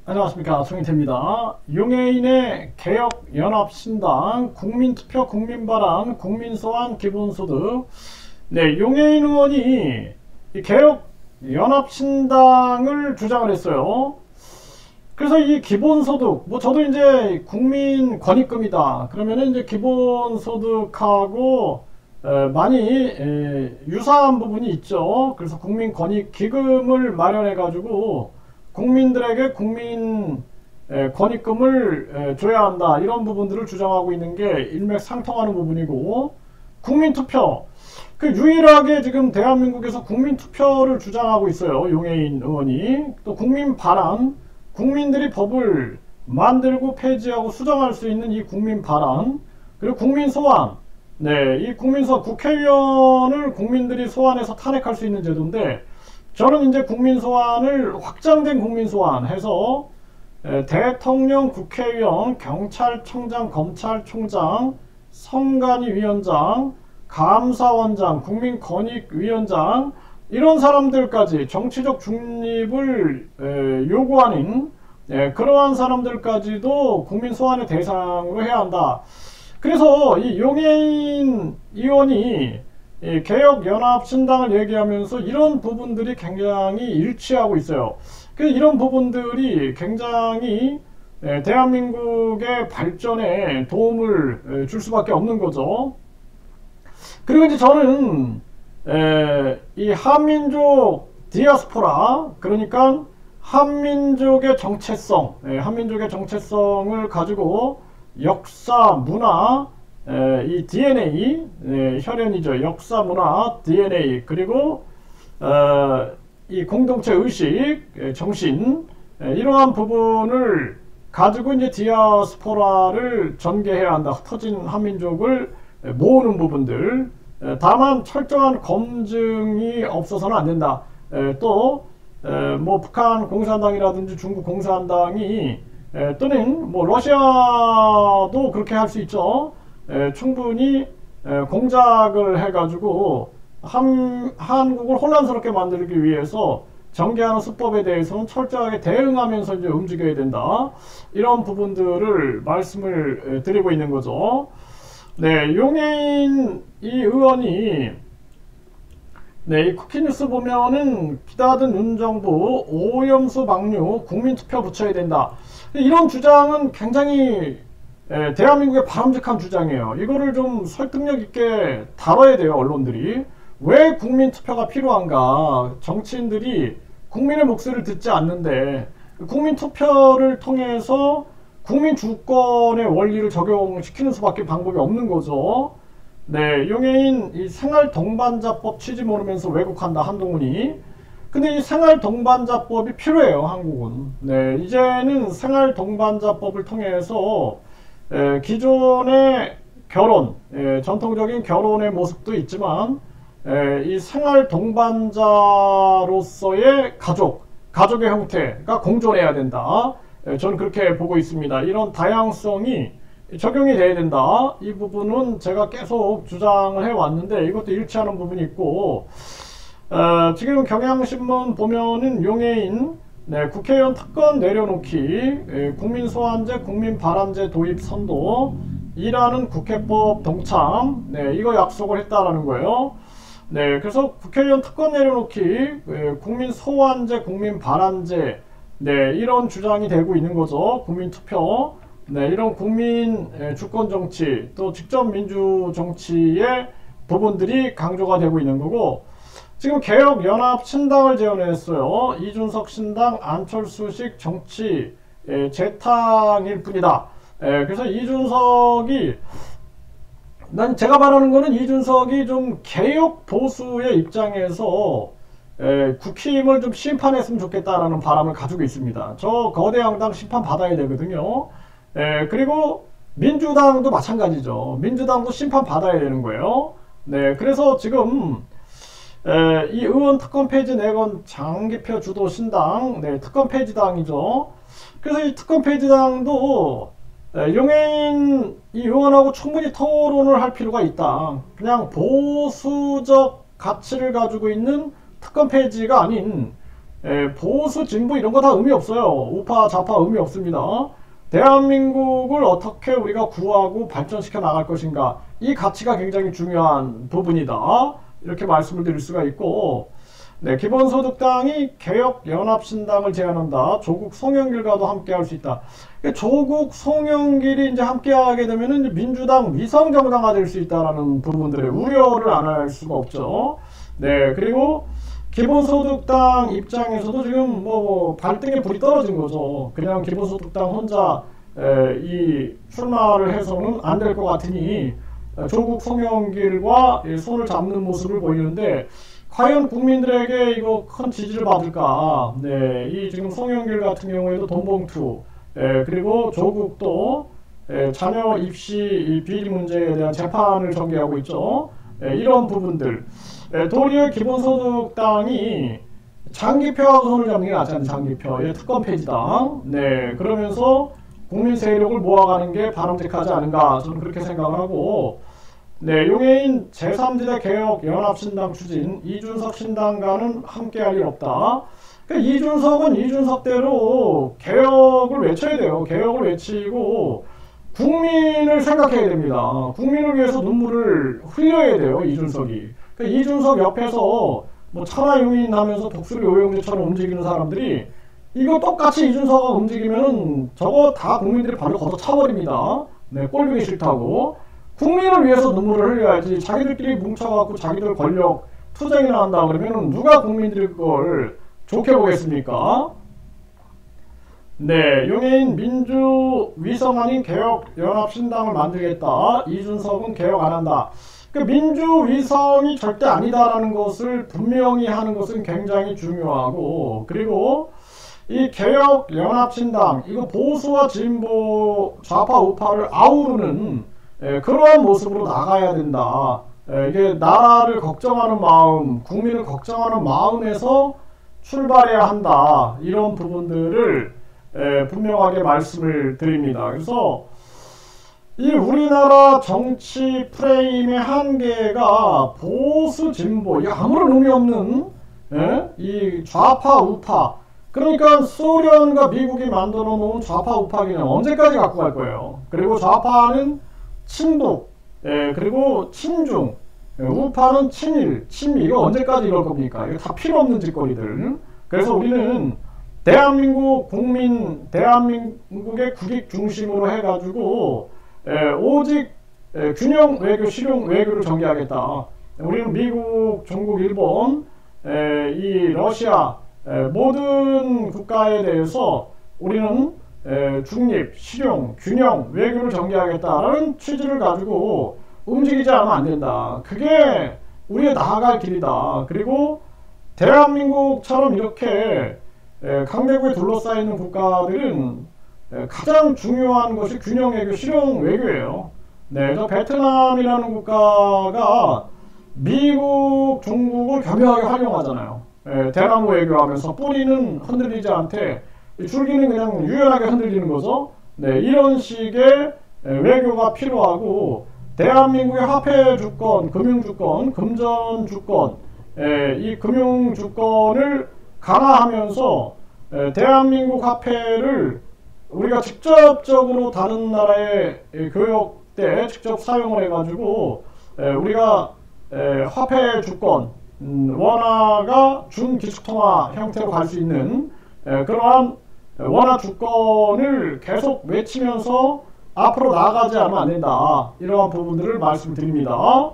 안녕하십니까, 송인태입니다. 용해인의 개혁연합신당, 국민투표, 국민바람, 국민소환, 기본소득. 네, 용해인 의원이 이 개혁연합신당을 주장을 했어요. 그래서 이 기본소득, 저도 이제 국민권익금이다. 그러면은 이제 기본소득하고 많이 유사한 부분이 있죠. 그래서 국민권익기금을 마련해가지고 국민들에게 국민 권익금을 줘야 한다, 이런 부분들을 주장하고 있는 게 일맥상통하는 부분이고, 국민투표, 그 유일하게 지금 대한민국에서 국민투표를 주장하고 있어요, 용해인 의원이. 또 국민바람, 국민들이 법을 만들고 폐지하고 수정할 수 있는 이 국민바람, 그리고 국민소환. 네, 이 국민소환, 국회의원을 국민들이 소환해서 탄핵할 수 있는 제도인데, 저는 이제 국민소환을 확장된 국민소환 해서 대통령, 국회의원, 경찰청장, 검찰총장, 선관위위원장, 감사원장, 국민권익위원장, 이런 사람들까지 정치적 중립을 요구하는 그러한 사람들까지도 국민소환의 대상으로 해야 한다. 그래서 이 용해인 의원이 개혁연합신당을 얘기하면서 이런 부분들이 굉장히 일치하고 있어요. 그래서 이런 부분들이 굉장히 대한민국의 발전에 도움을 줄 수밖에 없는 거죠. 그리고 이제 저는 이 한민족 디아스포라, 그러니까 한민족의 정체성, 한민족의 정체성을 가지고 역사, 문화, 이 DNA, 혈연이죠. 역사, 문화, DNA, 그리고 이 공동체 의식, 정신, 이러한 부분을 가지고 이제 디아스포라를 전개해야 한다. 흩어진 한민족을 모으는 부분들. 다만 철저한 검증이 없어서는 안 된다. 또 뭐 북한 공산당이라든지 중국 공산당이 또는 뭐 러시아도 그렇게 할 수 있죠. 충분히 공작을 해가지고 한국을 혼란스럽게 만들기 위해서 전개하는 수법에 대해서는 철저하게 대응하면서 이제 움직여야 된다. 이런 부분들을 말씀을 드리고 있는 거죠. 네, 용해인 이 의원이 이 쿠키뉴스 보면은 기다든 윤정부 오염수 방류 국민투표 붙여야 된다. 이런 주장은 굉장히 대한민국의 바람직한 주장이에요. 이거를 좀 설득력 있게 다뤄야 돼요, 언론들이. 왜 국민투표가 필요한가? 정치인들이 국민의 목소리를 듣지 않는데 국민투표를 통해서 국민 주권의 원리를 적용시키는 수밖에 방법이 없는 거죠. 네, 용해인 이 생활동반자법 취지 모르면서 왜곡한다, 한동훈이. 근데 이 생활동반자법이 필요해요, 한국은. 네, 이제는 생활동반자법을 통해서 기존의 결혼, 전통적인 결혼의 모습도 있지만 이 생활동반자로서의 가족의 형태가 공존해야 된다. 저는 그렇게 보고 있습니다. 이런 다양성이 적용이 돼야 된다. 이 부분은 제가 계속 주장을 해왔는데 이것도 일치하는 부분이 있고, 지금 경향신문 보면은 용해인 국회의원 특권 내려놓기, 국민소환제, 국민바람제 도입 선도, 이라는 국회법 동참, 이거 약속을 했다라는 거예요. 네, 그래서 국회의원 특권 내려놓기, 국민소환제, 국민바람제, 이런 주장이 되고 있는 거죠. 국민투표. 이런 국민 주권 정치, 또 직접 민주 정치의 부분들이 강조가 되고 있는 거고, 지금 개혁연합 신당을 제안했어요. 이준석 신당, 안철수식 정치 재탕일 뿐이다. 그래서 이준석이, 제가 말하는 거는 이준석이 좀 개혁 보수의 입장에서 국힘을 좀 심판했으면 좋겠다라는 바람을 가지고 있습니다. 저 거대 양당 심판 받아야 되거든요. 그리고 민주당도 마찬가지죠. 민주당도 심판 받아야 되는 거예요. 네, 그래서 지금 이 의원 특권 폐지 내건 장기표 주도 신당, 특권 폐지당이죠. 그래서 이 특권 폐지당도 용해인 이 의원하고 충분히 토론을 할 필요가 있다. 그냥 보수적 가치를 가지고 있는 특권 폐지가 아닌 보수, 진보 이런 거 다 의미 없어요. 우파, 좌파 의미 없습니다. 대한민국을 어떻게 우리가 구하고 발전시켜 나갈 것인가, 이 가치가 굉장히 중요한 부분이다, 이렇게 말씀을 드릴 수가 있고, 네, 기본소득당이 개혁연합신당을 제안한다. 조국 송영길과도 함께 할 수 있다. 조국 송영길이 이제 함께 하게 되면은 민주당 위성정당화 될 수 있다라는 부분들의 우려를 안 할 수가 없죠. 네, 그리고 기본소득당 입장에서도 지금 뭐 발등에 불이 떨어진 거죠. 그냥 기본소득당 혼자 이 출마를 해서는 안 될 것 같으니 조국 송영길과 손을 잡는 모습을 보이는데, 과연 국민들에게 이거 큰 지지를 받을까? 네, 이 지금 송영길 같은 경우에도 돈봉투, 그리고 조국도 자녀 입시 비리 문제에 대한 재판을 전개하고 있죠. 이런 부분들, 도리어 기본소득당이 장기표하고 손을 잡는 게 낫지 않나요? 장기표, 특권 폐지당. 네, 그러면서 국민 세력을 모아가는 게 바람직하지 않은가, 저는 그렇게 생각을 하고, 네, 용해인 제3지대 개혁연합신당 추진, 이준석 신당과는 함께할 일 없다. 그러니까 이준석은 이준석대로 개혁을 외쳐야 돼요. 개혁을 외치고 국민을 생각해야 됩니다. 국민을 위해서 눈물을 흘려야 돼요, 이준석이. 그러니까 이준석 옆에서 뭐 천하용인 하면서 독수리 오영재처럼 움직이는 사람들이 이거 똑같이 이준석가 움직이면은 저거 다 국민들이 발로 걷어 차버립니다. 네, 꼴보기 싫다고. 국민을 위해서 눈물을 흘려야지. 자기들끼리 뭉쳐갖고 자기들 권력 투쟁이나 한다 그러면 누가 국민들이 그걸 좋게 보겠습니까? 네, 용해인 민주 위성 아닌 개혁연합신당을 만들겠다. 이준석은 개혁 안 한다. 그 민주 위성이 절대 아니다라는 것을 분명히 하는 것은 굉장히 중요하고, 그리고 이 개혁연합신당, 이거 보수와 진보, 좌파, 우파를 아우르는 그러한 모습으로 나가야 된다. 이게 나라를 걱정하는 마음, 국민을 걱정하는 마음에서 출발해야 한다. 이런 부분들을 분명하게 말씀을 드립니다. 그래서 이 우리나라 정치 프레임의 한계가 보수, 진보, 이 아무런 의미 없는 이 좌파, 우파, 그러니까 소련과 미국이 만들어 놓은 좌파, 우파 개념 언제까지 갖고 갈 거예요. 그리고 좌파는 친북, 그리고 친중, 우파는 친일, 친미, 이거 언제까지 이럴 겁니까? 이거 다 필요 없는 짓거리들. 그래서 우리는 대한민국 국민, 대한민국의 국익 중심으로 해가지고 오직 균형 외교, 실용 외교를 전개하겠다. 우리는 미국, 중국, 일본, 이 러시아, 모든 국가에 대해서 우리는 중립, 실용, 균형, 외교를 전개하겠다라는 취지를 가지고 움직이지 않으면 안 된다. 그게 우리의 나아갈 길이다. 그리고 대한민국처럼 이렇게 강대국에 둘러싸이는 국가들은 가장 중요한 것이 균형 외교, 실용 외교예요. 네, 저 베트남이라는 국가가 미국, 중국을 교묘하게 활용하잖아요. 대나무 외교하면서 뿌리는 흔들리지 않되 줄기는 그냥 유연하게 흔들리는 거죠. 네, 이런 식의 외교가 필요하고, 대한민국의 화폐 주권, 금융 주권, 금전 주권, 이 금융 주권을 강화하면서 대한민국 화폐를 우리가 직접적으로 다른 나라의 교역 때 직접 사용을 해가지고 우리가 화폐 주권, 원화가 준기축통화 형태로 갈 수 있는 그러한 원화 주권을 계속 외치면서 앞으로 나아가지 않으면 안 된다. 이러한 부분들을 말씀드립니다.